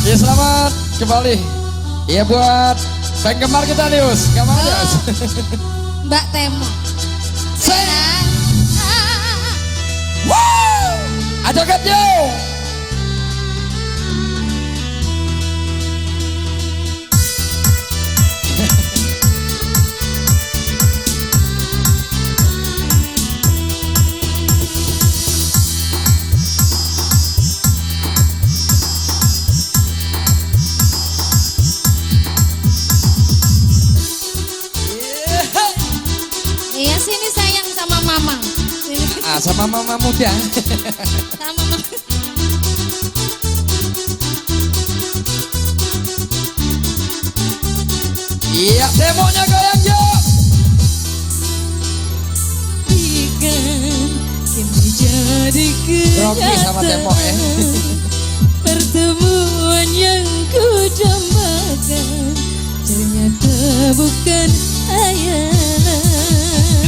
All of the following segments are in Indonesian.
Ya selamat kembali. Ya buat penggemar kita Nius, gimana? Mbak Temo. Ajakan yo. Iya sini sayang sama mama. Sama mama muda. Sama mama. Iya, demonya goyang yo. Kini jadi Rocky sama Temo pertemuan yang kudambakan ternyata bukan hayalan.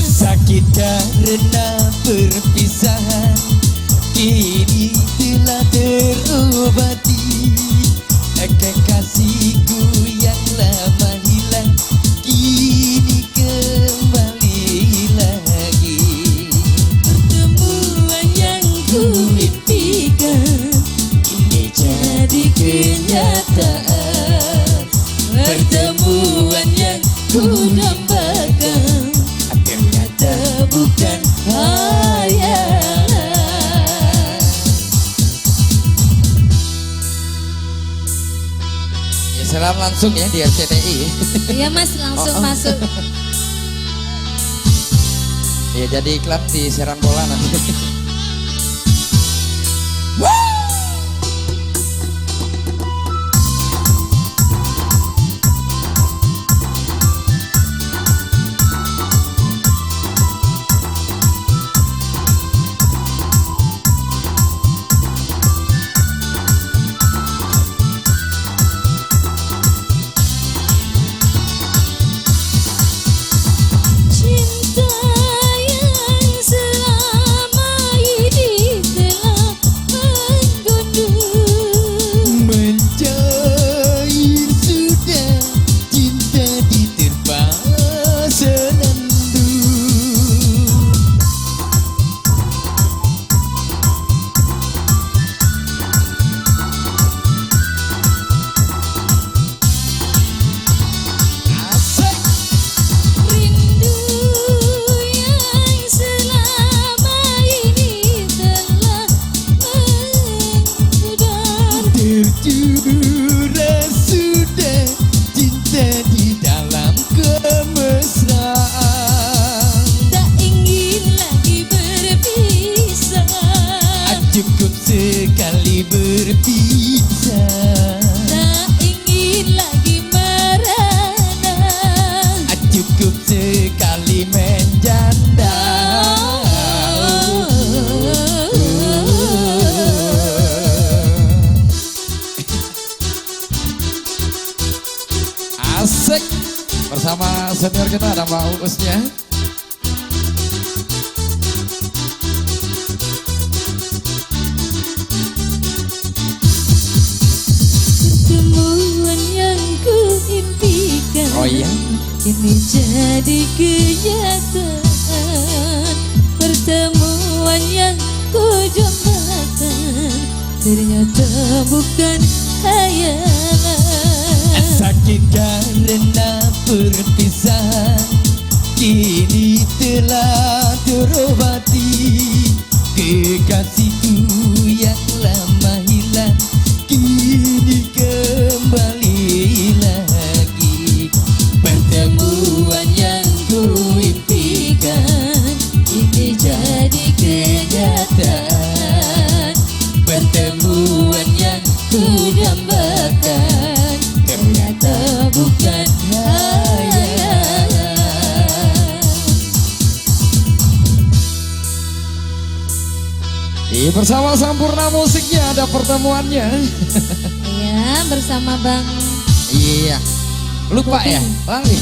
Sakit karena perpisahan kini telah terobati. Kekasihku yang lama hilang kini kembali lagi. Pertemuan yang kuimpikan Kini jadi kenyataan. Pertemuan yang kudambakan ternyata bukan hayalan. Ya salam langsung ya di RCTI. Iya mas, langsung Oh. masuk. Ya jadi iklan di siaran bola nanti. Cinta yang selama ini telah menggunung. mencair sudah cinta diterpa senandung. Asik. Rindu yang selama ini telah mengudar. Tercurah sudah cinta di dalam kemesraan. Tak ingin lagi berpisah. Cukup sekali berpisah. Tak ingin lagi merana. Cukup sekali menjanda. Asik. Bersama senior kita ada Mbak Uusnya. Pertemuan yang kuimpikan Oh iya. kini jadi kenyataan. Pertemuan yang kudambakan ternyata bukan hayalan. Sakit karena perpisahan kini telah terobati. Kekasihku yang lama hilang kini kembali lagi. Pertemuan yang kuimpikan kini jadi kenyataan. Pertemuan yang kudambakan ternyata bukan hayalan. Bersama Sampurna Musiknya ada pertemuannya. Iya, bersama Bang. Iya. Lupa ya, lali.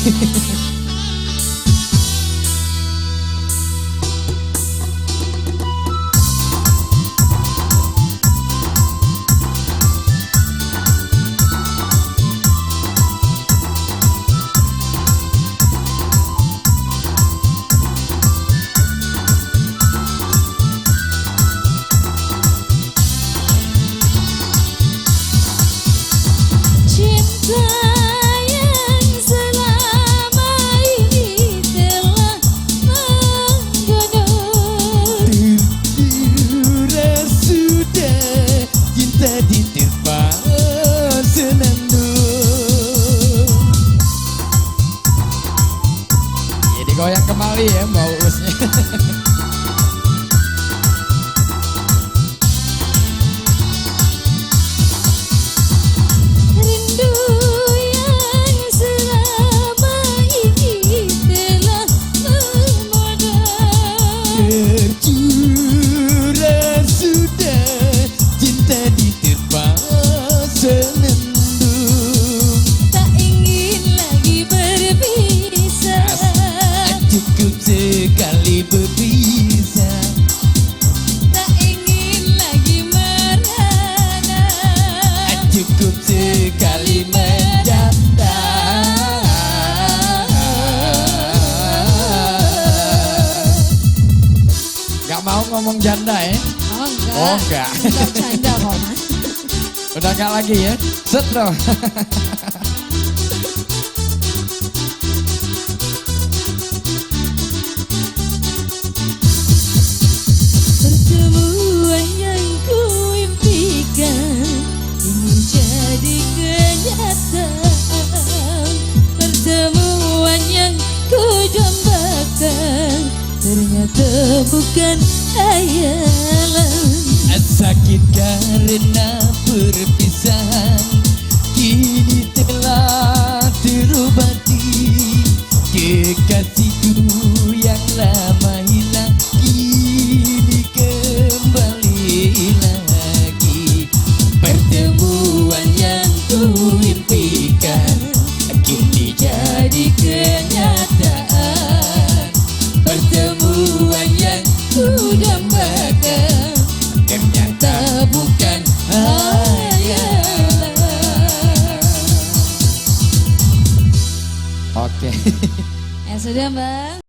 sayang selama ini telah menggoda. Terkira sudah cinta diterpa senandung. Jadi goyang kembali ya Mbak Uusnya. Rindu yang selama ini telah memudar. Tercurah sudah cinta diterpa senandung. Tak ingin lagi berpisah. Cukup sekali berpisah. Tak ingin lagi merana. Cukup sekali menjanda. Gak mau ngomong janda ya? Oh enggak. Oh enggak. Enggak canda kok mas. Udah gak lagi ya? Set dong. Pertemuan yang ku impikan ini jadi kenyataan. Pertemuan yang ku dambakan ternyata bukan hayalan. Sakit karena perpisahan kini telah terobati. Kekasihku yang lama hilang kini kembali lagi. Pertemuan yang ku impikan kini jadi kenyataan. Pertemuan yang ku dambakan ternyata bukan hayalan. Oke. Ya sudah Mbak.